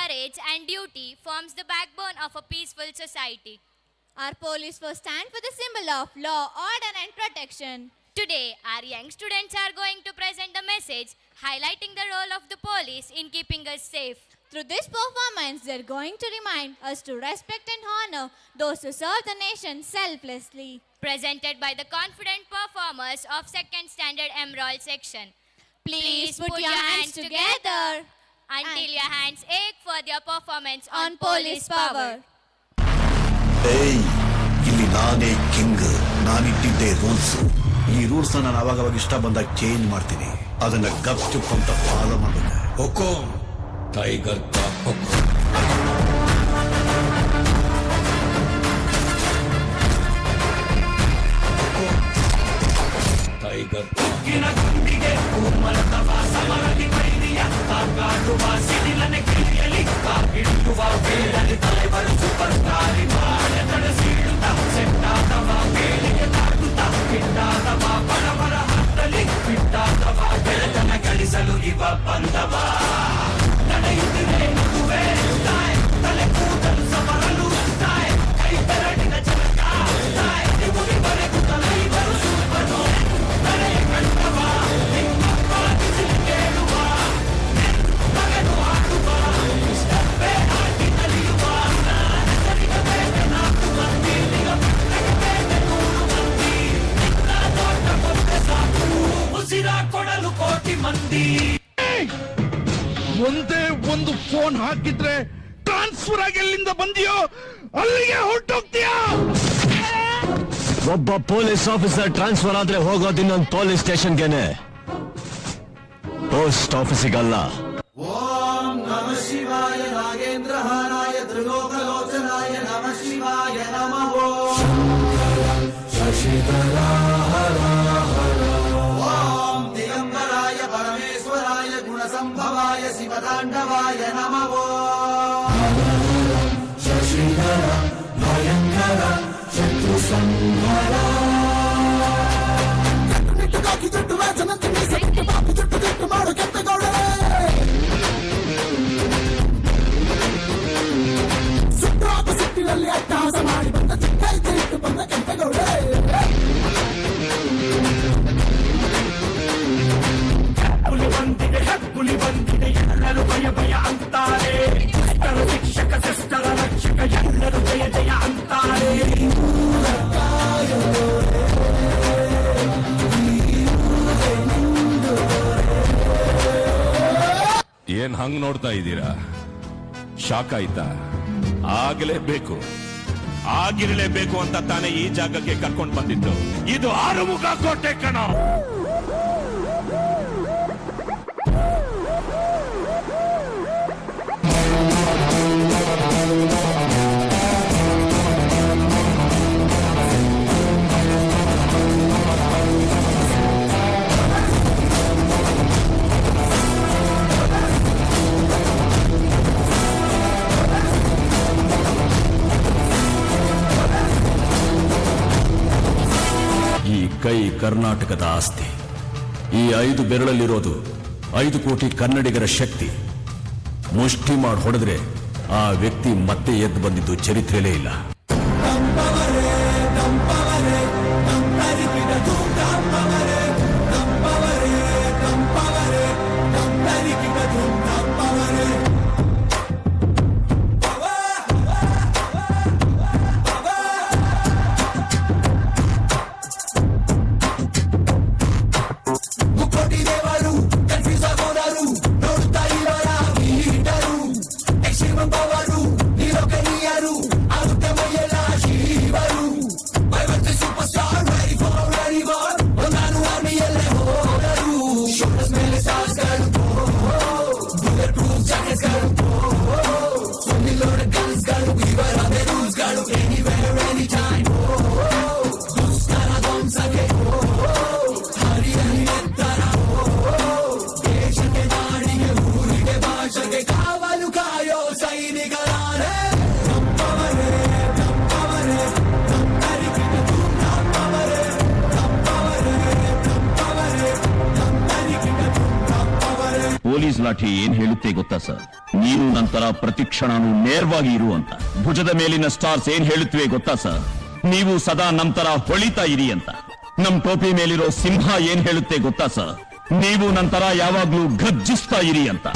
courage and duty forms the backbone of a peaceful society. Our police force stand for the symbol of law, order and protection. Today, our young students are going to present a message highlighting the role of the police in keeping us safe. Through this performance, they are going to remind us to respect and honor those who serve the nation selflessly. Presented by the confident performers of 2nd Standard Emerald section. Please put your hands together until your hands ache for their performance on police power. ಏಯ್, ಇಲ್ಲಿ ನಾನೇ king. ನಾನಿಟ್ಟಿದ್ದೆ rules. ಈ rules ನಾನು ಅವಾಗ ಇಷ್ಟ ಬಂದಾಗ change ಮಾಡ್ತೀನಿ. ಅದನ್ನ ಗಪ್ ಚುಪ್ ಅಂತ ಫಾಲೋ ಮಾಡಬೇಕು. ಹುಕುಂ ಟೈಗರ್ ಕಾ ಹುಕುಂ. ಟೈಗರ್ ಗುಂಡಿಗೆ ಕುಮ್ಮಲತವ ಸಮರದಿ ಕೈದಿಯ ಕಾಡುವ ಸಿಡಿಲನೆ ಕಿಳಿಯಲಿ ಕಾಪಿಡುವ ಬೇಡಲಿ ತಲೆವರು ಸುಪರ್ಕಾರಿ ಮಾಡ ತಡಸಿಡುತ್ತ ಸೆಟ್ಟಾದವ ಬೇಳಿಗೆ ತಾಡುತ್ತ ಬಿಟ್ಟಾದವ ಬಡವರ ಹತ್ತಲಿ ಬಿಟ್ಟಾದವ ಗೆಳೆತನ ಗಳಿಸಲು ಇವ ಬಂದವ ನಡೆಯುತ್ತಿದೆ ಮಗುವೆ ತಾಯ್ ತಲೆ ಕೂದಲು ಸಮರಲು ತಾಯ್ ಕೈ ಬೆರಳಿನ ಚಲಕ ತಾಯ್ ಉಳಿವರೆಗೂ ತಲೈವರು ಸೂಪರು ತಲೆಯ ಕಂಡವ ನಿಮ್ಮಪ್ಪ ಬಿಸಿಲು ಕೇಳುವ ಮಗನು ಆಡುವ ಸ್ಟೆಪ್ಪೆ ಹಾಕಿ ಕಲಿಯುವ ಹೆಸರಿಗ ಬೇಟೆ 4 ಮಂದಿ ನಿಗ ಬೇಟೆ 100 ಮಂದಿ ನಿನ್ನ ದೊಡ್ಡ ಕೊಟ್ಟೆ ಸಾಕು ಉಸಿರ ಕೊಡಲು ಕೋಟಿ ಮಂದಿ. ಒಂದೇ ಒಂದು ಫೋನ್ ಹಾಕಿದ್ರೆ ಟ್ರಾನ್ಸ್ಫರ್ ಆಗಿ ಎಲ್ಲಿಂದ ಬಂದಿಯೋ ಅಲ್ಲಿಗೆ ಹೊರಟೋಗ್ತೀಯಾ? ಒಬ್ಬ ಪೊಲೀಸ್ ಆಫೀಸರ್ ಟ್ರಾನ್ಸ್ಫರ್ ಆದ್ರೆ ಹೋಗೋದು ಇನ್ನೊಂದು ಪೊಲೀಸ್ ಸ್ಟೇಷನ್ಗೆನೆ, ಪೋಸ್ಟ್ ಆಫೀಸಿಗಲ್ಲ. ಓಂ ನಮಃ ಶಿವಾಯ ನಾಗೇಂದ್ರ ಹಾರಾಯ ತ್ರಿಲೋಕಲೋಚನಾಯ ನಮಃ ಶಿವಾಯ ನಮಃ. ಓಂ ದಿಗಂಬರಾಯ ಪರಮೇಶ್ವರಾಯ ಗುಣಸಂಭವಾಯ ಶಿವತಾಂಡವಾಯ ನಮಃ. ಶಶಿಧರ ಭಯಂಕರ ಶತ್ರು ಸಂಹಾರ. ಜುಟ್ಟು ವಾಚನ ತಿಂಡಿ ಪಾಪಿ ಜುಟ್ಟು ಮಾಡು ಕೆಂಪೇಗೌಡರೇ. ಸುತ್ತಾಪ ಸಿಟ್ಟಿನಲ್ಲಿ ಅಟ್ಟಹಾಸ ಮಾಡಿ ಬಂದ ಚಿಕ್ಕ ಇಟ್ಟು ಬಂದ ಕೆಂಪೇಗೌಡರೇ. ಹುಲಿ ಬಂದಿದೆ ಎಲ್ಲರೂ ಭಯ ಭಯ ಅಂತಾರೆ. ಶಿಕ್ಷಕ ಸಿಸ್ಟರ ರಕ್ಷಕ ಎಲ್ಲರೂ ಜಯ ಜಯ ಅಂತಾರೆ. ಏನ್ ಹಂಗ್ ನೋಡ್ತಾ ಇದ್ದೀರಾ? ಶಾಕ್ ಆಯ್ತಾ? ಆಗಿರಲೇಬೇಕು ಅಂತ ತಾನೇ ಈ ಜಾಗಕ್ಕೆ ಕರ್ಕೊಂಡು ಬಂದಿದ್ದು. ಇದು ಆರುಮುಖ ಕೋಟೆ ಕಣ. ಕೈ ಕರ್ನಾಟಕದ ಆಸ್ತಿ. ಈ 5 ಬೆರಳಲ್ಲಿರೋದು 5 ಕೋಟಿ ಕನ್ನಡಿಗರ ಶಕ್ತಿ. ಮುಷ್ಟಿ ಮಾಡಿ ಹೊಡೆದ್ರೆ ಆ ವ್ಯಕ್ತಿ ಮತ್ತೆ ಎದ್ದು ಬಂದಿದ್ದು ಚರಿತ್ರೆಯಲ್ಲೇ ಇಲ್ಲ. ಪೊಲೀಸ್ ಲಾಠಿ ಏನ್ ಹೇಳುತ್ತೆ ಗೊತ್ತಾ ಸರ್? ನೀನು ನಂತರ ಪ್ರತಿ ಕ್ಷಣನೂ ನೇರವಾಗಿ ಇರು ಅಂತ. ಭುಜದ ಮೇಲಿನ ಸ್ಟಾರ್ಸ್ ಏನ್ ಹೇಳುತ್ತವೆ ಗೊತ್ತಾ ಸರ್? ನೀವು ಸದಾ ನಂತರ ಹೊಳಿತಾ ಇರಿ ಅಂತ. ನಮ್ ಟೋಪಿ ಮೇಲಿರೋ ಸಿಂಹ ಏನ್ ಹೇಳುತ್ತೆ ಗೊತ್ತಾ ಸರ್? ನೀವು ನಂತರ ಯಾವಾಗ್ಲೂ ಗರ್ಜಿಸ್ತಾ ಇರಿ ಅಂತ.